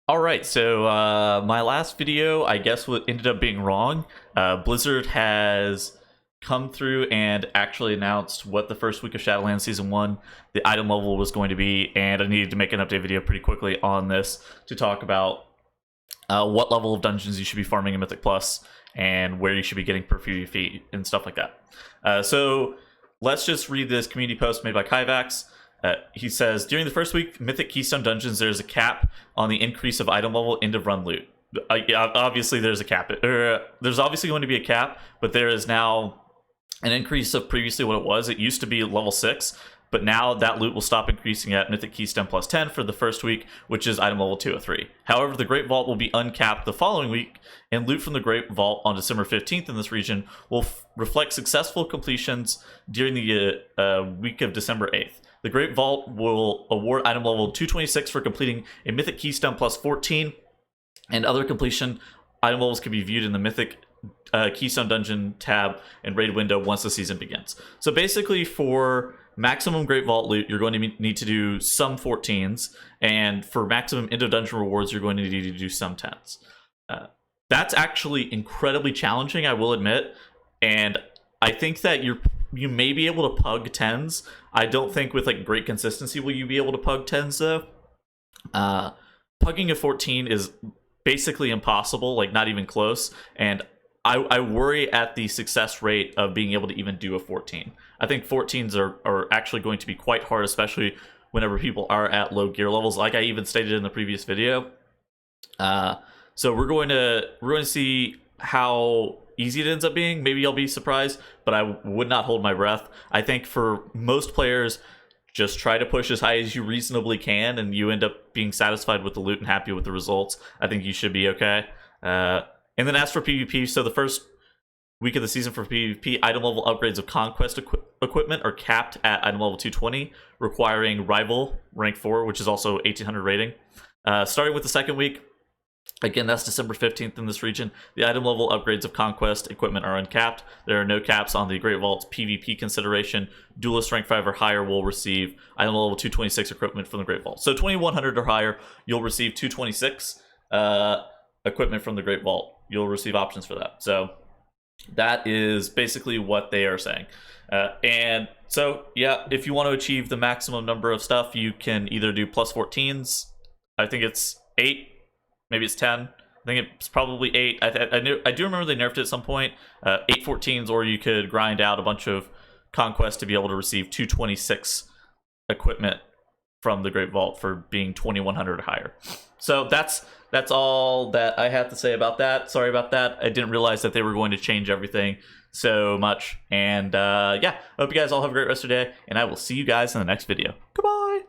All right, so my last video, I guess, what ended up being wrong. Blizzard has come through and actually announced what the first week of Shadowlands Season 1, the item level was going to be, and I needed to make an update video pretty quickly on this to talk about what level of dungeons you should be farming in Mythic Plus and where you should be getting per PvP and stuff like that. So let's just read this community post made by Kyvax. He says, during the first week, Mythic Keystone Dungeons, there's a cap on the increase of item level end of run loot. Obviously, there's a cap. There's obviously going to be a cap, but there is now an increase of previously what it was. It used to be level 6, but now that loot will stop increasing at Mythic Keystone plus 10 for the first week, which is item level 203. However, the Great Vault will be uncapped the following week, and loot from the Great Vault on December 15th in this region will reflect successful completions during the week of December 8th. The Great Vault will award item level 226 for completing a Mythic Keystone plus 14, and other completion item levels can be viewed in the Mythic Keystone Dungeon tab and raid window once the season begins. So basically, for maximum Great Vault loot, you're going to need to do some 14s, and for maximum end of dungeon rewards, you're going to need to do some 10s. That's actually incredibly challenging, I will admit, and I think that you may be able to pug 10s. I don't think with like great consistency will you be able to pug 10s though. Pugging a 14 is basically impossible, like not even close, and I worry at the success rate of being able to even do a 14. I think 14s are actually going to be quite hard, especially whenever people are at low gear levels, like I even stated in the previous video. So we're going to see how easy it ends up being. Maybe I'll be surprised, but I would not hold my breath. I think for most players, just try to push as high as you reasonably can, and you end up being satisfied with the loot and happy with the results. I think you should be okay. And then as for PvP, so the first week of the season for PvP, item level upgrades of Conquest equipment are capped at item level 220, requiring Rival rank 4, which is also 1800 rating. Starting with the second week, again, that's December 15th in this region. The item level upgrades of Conquest equipment are uncapped. There are no caps on the Great Vault's PvP consideration. Duelist rank 5 or higher will receive item level 226 equipment from the Great Vault. So 2100 or higher, you'll receive 226 equipment from the Great Vault. You'll receive options for that. So that is basically what they are saying. And so, yeah, if you want to achieve the maximum number of stuff, you can either do plus 14s. I think it's 8. Maybe it's 10. I think it's probably 8. I do remember they nerfed it at some point. 8 14s, or you could grind out a bunch of Conquest to be able to receive 226 equipment from the Great Vault for being 2100 or higher. So that's all that I have to say about that. Sorry about that. I didn't realize that they were going to change everything so much. And yeah, I hope you guys all have a great rest of your day, and I will see you guys in the next video. Goodbye!